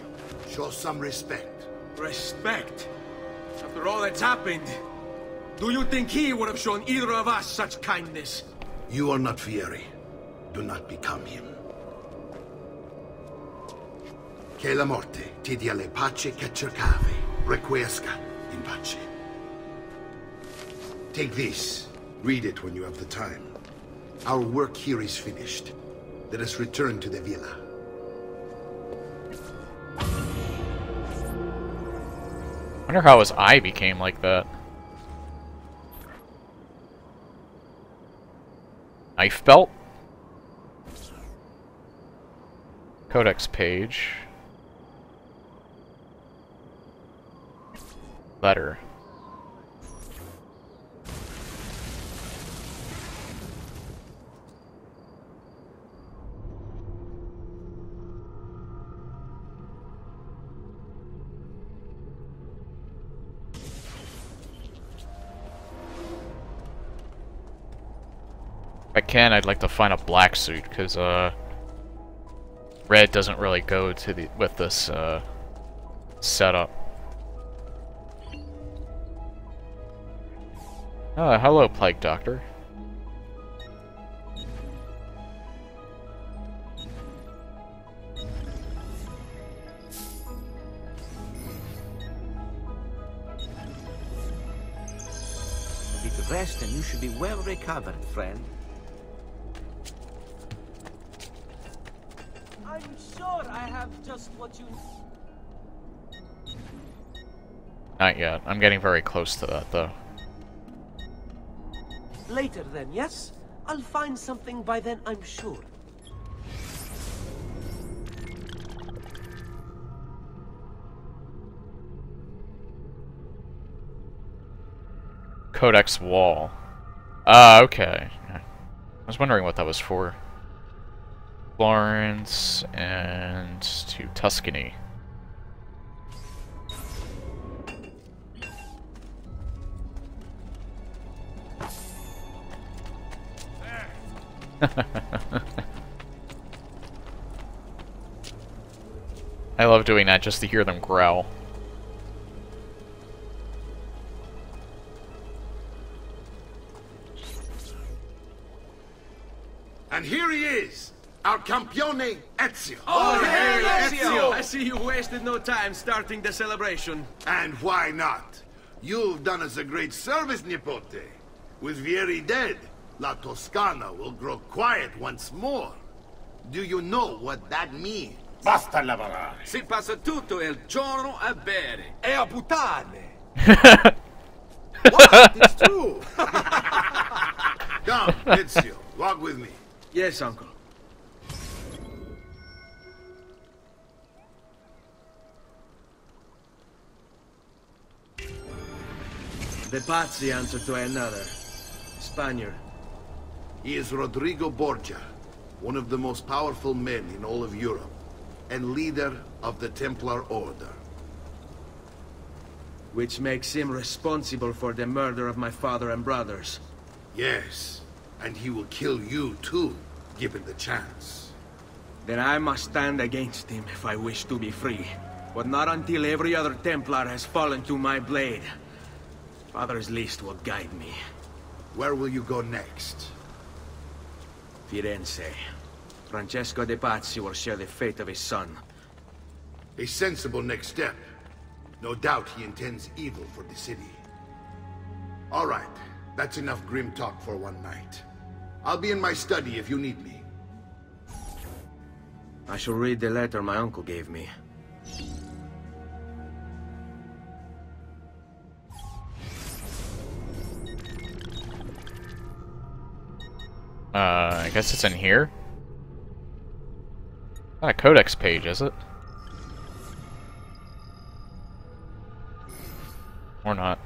Show some respect. Respect? After all that's happened, do you think he would have shown either of us such kindness? You are not Fieri. Do not become him. Che la morte ti dia le pace che cercavi. Requiesca in pace. Take this. Read it when you have the time. Our work here is finished. Let us return to the villa. I wonder how his eye became like that. Knife belt? Codex page. Letter. If I can, I'd like to find a black suit, because red doesn't really go to the with this setup. Hello, Plague Doctor. Big rest and you should be well recovered, friend. I'm sure I have just what you... Not yet. I'm getting very close to that, though. Later then, yes? I'll find something by then, I'm sure. Codex Wall. Ah, okay. I was wondering what that was for. Florence and to Tuscany. I love doing that just to hear them growl. And here he is, our campione Ezio. Oh, hey, Ezio! I see you wasted no time starting the celebration. And why not? You've done us a great service, Nipote. With Vieri dead, La Toscana will grow quiet once more. Do you know what that means? Basta lavorare. Si passa tutto il giorno a bere. E a puttane. What? It's true. Come, Ezio, walk with me. Yes, uncle. The Pazzi answer to another. Spaniard. He is Rodrigo Borgia, one of the most powerful men in all of Europe, and leader of the Templar Order. Which makes him responsible for the murder of my father and brothers. Yes, and he will kill you too, given the chance. Then I must stand against him if I wish to be free. But not until every other Templar has fallen to my blade. Father's list will guide me. Where will you go next? Firenze. Francesco de Pazzi will share the fate of his son. A sensible next step. No doubt he intends evil for the city. All right, that's enough grim talk for one night. I'll be in my study if you need me. I shall read the letter my uncle gave me. I guess it's in here? Not a codex page, is it? Or not.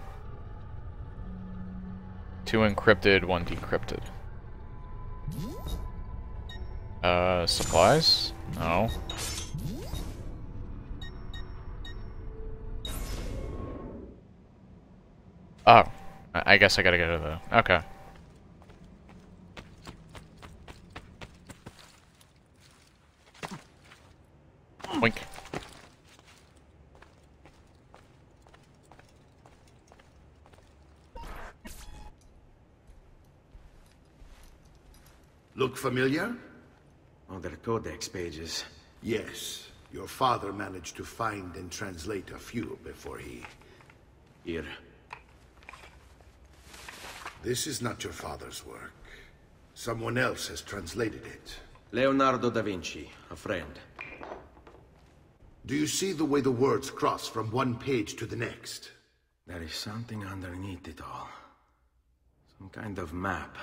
2 encrypted, 1 decrypted. Supplies? No. Oh. I guess I gotta go to the... Okay. Wink. Look familiar? Oh, they're codex pages. Yes. Your father managed to find and translate a few before he... Here. This is not your father's work. Someone else has translated it. Leonardo da Vinci, a friend. Do you see the way the words cross from one page to the next? There is something underneath it all. Some kind of map.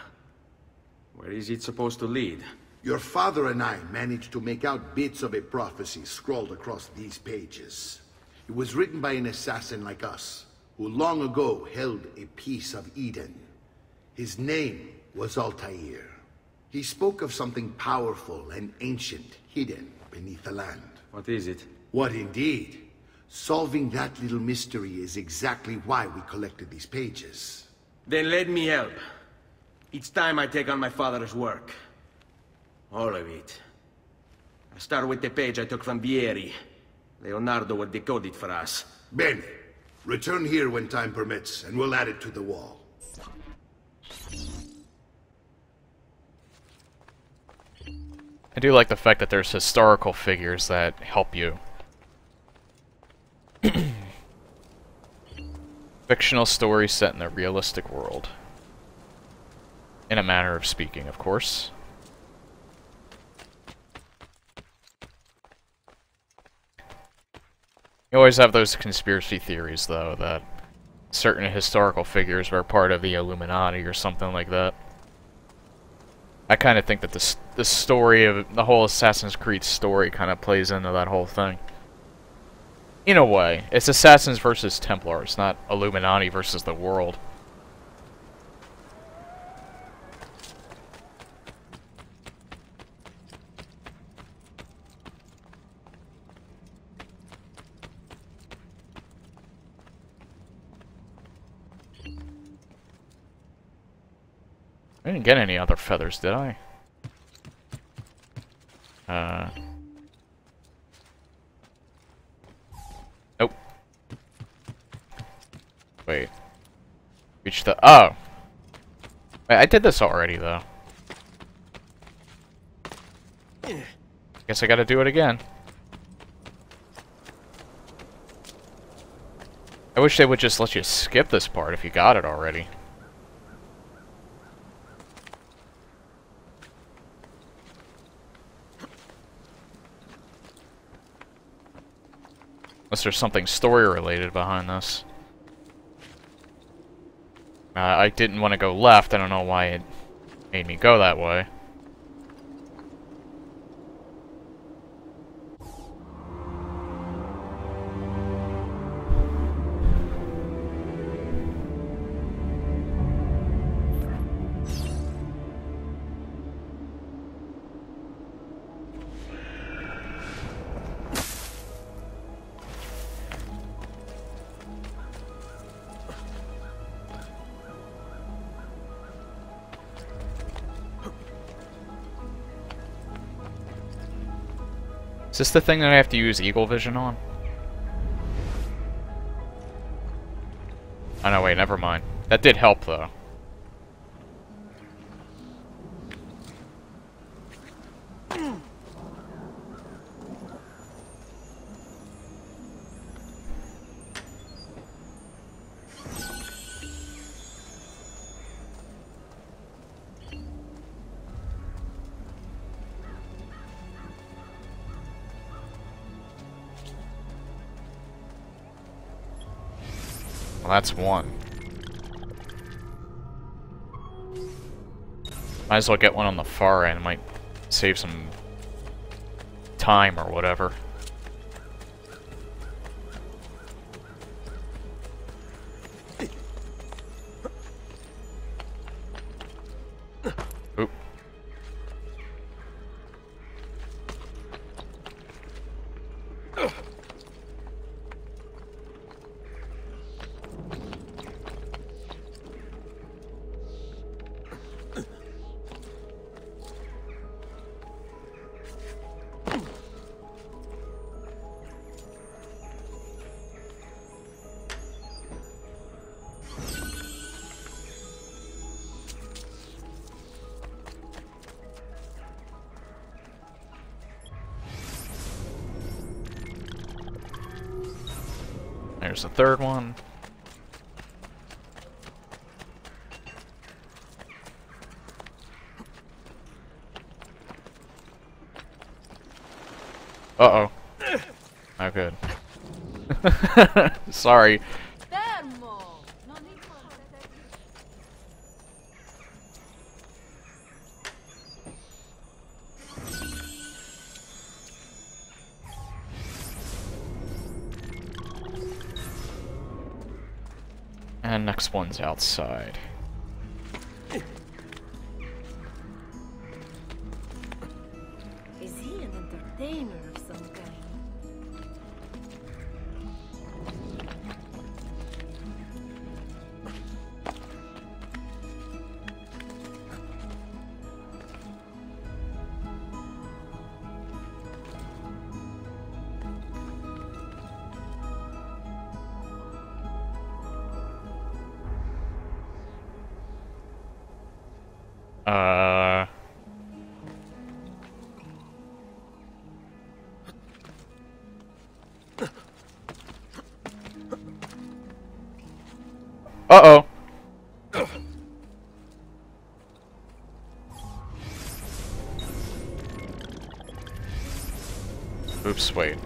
Where is it supposed to lead? Your father and I managed to make out bits of a prophecy scrawled across these pages. It was written by an assassin like us, who long ago held a piece of Eden. His name was Altair. He spoke of something powerful and ancient hidden beneath the land. What is it? What indeed? Solving that little mystery is exactly why we collected these pages. Then let me help. It's time I take on my father's work. All of it. I'll start with the page I took from Vieri. Leonardo will decode it for us. Bene. Return here when time permits, and we'll add it to the wall. I do like the fact that there's historical figures that help you. Fictional story set in a realistic world. In a manner of speaking, of course. You always have those conspiracy theories, though, that certain historical figures were part of the Illuminati or something like that. I kind of think that the story of the whole Assassin's Creed story kind of plays into that whole thing. In a way, it's Assassins versus Templars, not Illuminati versus the world. I didn't get any other feathers, did I? Nope. Wait. Reach the... Oh! Wait, I did this already, though. Guess I gotta do it again. I wish they would just let you skip this part if you got it already. Unless there's something story-related behind this. I didn't want to go left. I don't know why it made me go that way. Is this the thing that I have to use Eagle Vision on? Oh no, wait, never mind. That did help, though. Well, that's one. Might as well get one on the far end. Might save some time or whatever. Oop. There's the third one. Uh-oh. Oh, good. Sorry. And next one's outside. Is he an entertainer of some kind? Uh-oh. Oops, wait.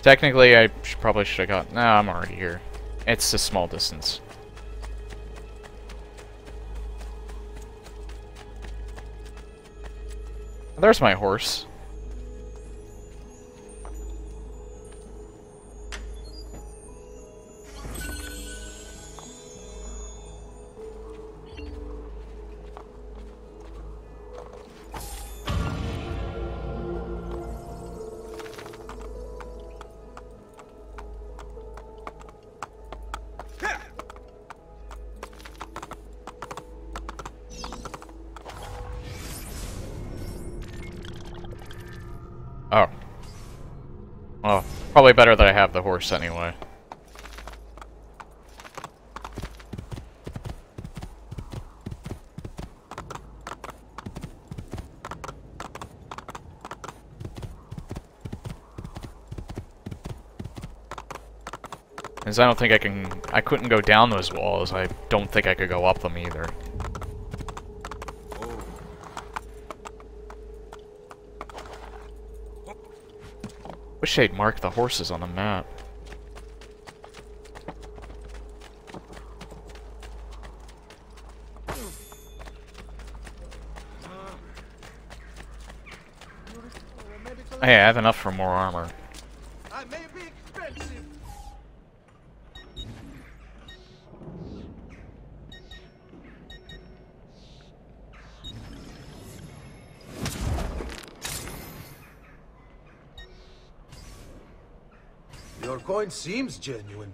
Technically, I probably should have got... Nah, I'm already here. It's a small distance. There's my horse. Oh. Well, probably better that I have the horse anyway. Because I don't think I couldn't go down those walls. I don't think I could go up them either. Wish they'd mark the horses on the map. Hey, I have enough for more armor. I may be expensive. Your coin seems genuine.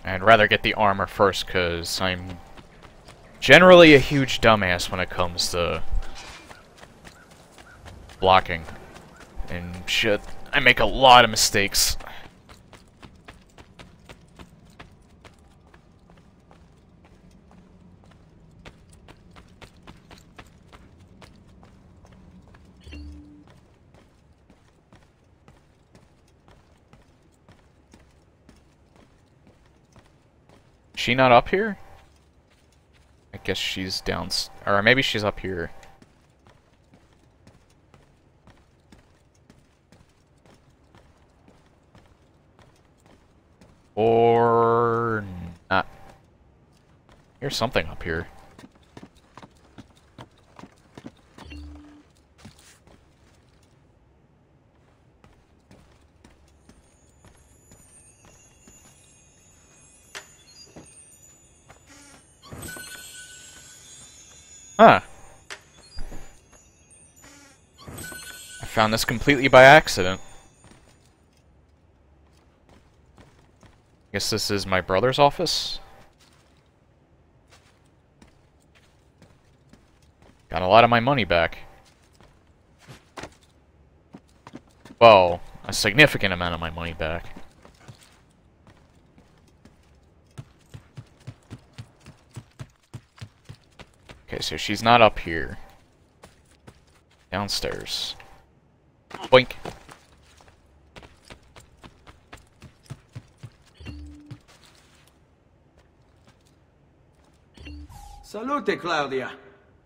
I'd rather get the armor first, because I'm generally a huge dumbass when it comes to blocking. And shit, I make a lot of mistakes. She not up here? I guess she's down, or maybe she's up here. Or not. Here's something up here. Huh. I found this completely by accident. Guess this is my brother's office? Got a lot of my money back. Well, a significant amount of my money back. Okay, so she's not up here. Downstairs. Boink. Salute, Claudia.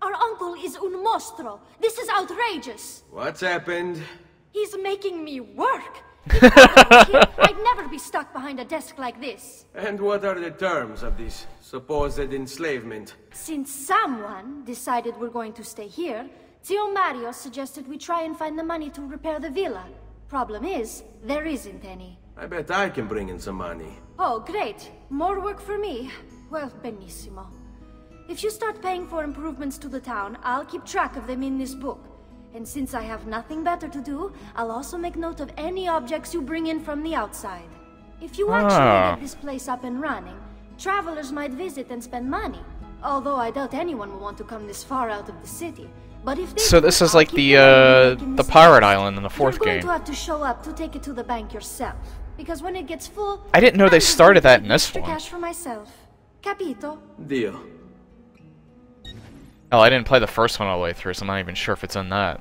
Our uncle is un mostro. This is outrageous. What's happened? He's making me work. If I were here, I'd never be stuck behind a desk like this. And what are the terms of this supposed enslavement? Since someone decided we're going to stay here, Zio Mario suggested we try and find the money to repair the villa. Problem is, there isn't any. I bet I can bring in some money. Oh, great. More work for me. Well, benissimo. If you start paying for improvements to the town, I'll keep track of them in this book. And since I have nothing better to do, I'll also make note of any objects you bring in from the outside. If you actually get this place up and running, travelers might visit and spend money. Although I doubt anyone will want to come this far out of the city. But if they so do, this is I'll like keep the pirate island in the fourth You're going game. to have to show up to take it to the bank yourself. Because when it gets full, I didn't know they I'm just started going that to in keep this extra one. cash for myself. Capito? Deal. Oh, I didn't play the first one all the way through, so I'm not even sure if it's in that.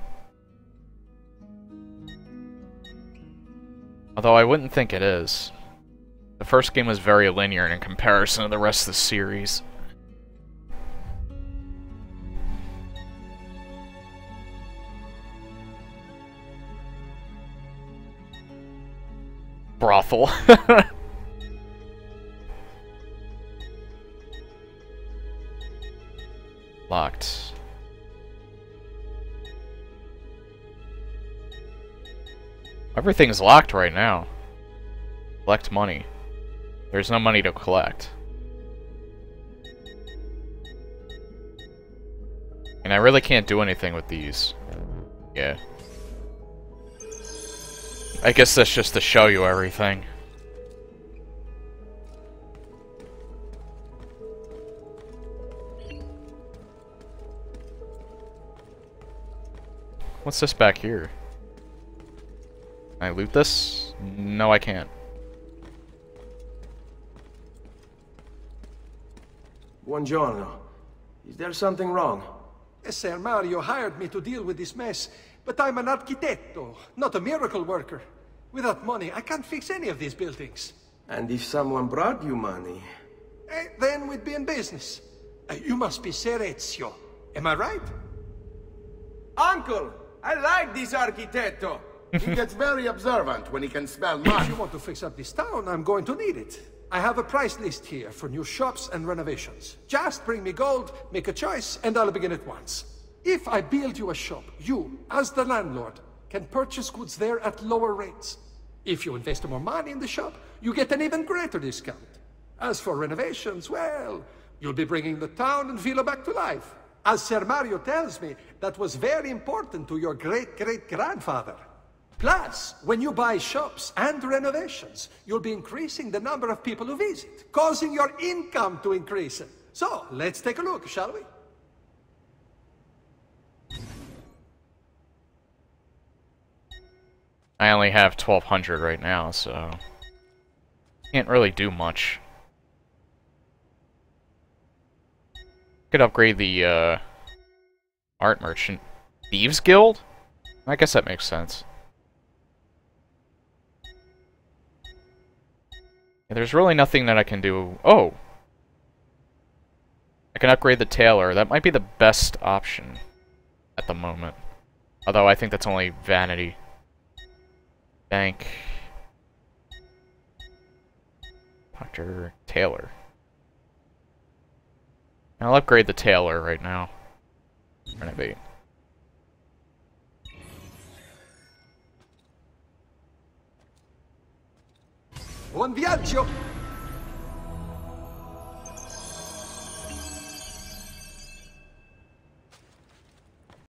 Although I wouldn't think it is. The first game was very linear in comparison to the rest of the series. Brothel. Locked. Everything's locked right now. Collect money. There's no money to collect. And I really can't do anything with these. Yeah. I guess that's just to show you everything. What's this back here? Can I loot this? No, I can't. Buongiorno. Is there something wrong? Ser Mario hired me to deal with this mess, but I'm an architetto, not a miracle worker. Without money, I can't fix any of these buildings. And if someone brought you money? Then we'd be in business. You must be Ser Ezio. Am I right? Uncle! I like this architetto! He gets very observant when he can smell money. If you want to fix up this town, I'm going to need it. I have a price list here for new shops and renovations. Just bring me gold, make a choice, and I'll begin at once. If I build you a shop, you, as the landlord, can purchase goods there at lower rates. If you invest more money in the shop, you get an even greater discount. As for renovations, well, you'll be bringing the town and Villa back to life. As Ser Mario tells me, that was very important to your great-great-grandfather. Plus, when you buy shops and renovations, you'll be increasing the number of people who visit, causing your income to increase. So, let's take a look, shall we? I only have 1,200 right now, so can't really do much. Could upgrade the art merchant. Thieves Guild? I guess that makes sense. Yeah, there's really nothing that I can do. Oh! I can upgrade the tailor. That might be the best option at the moment. Although I think that's only vanity. Bank. Dr. Taylor. I'll upgrade the tailor right now. Renovate. Buon viaggio!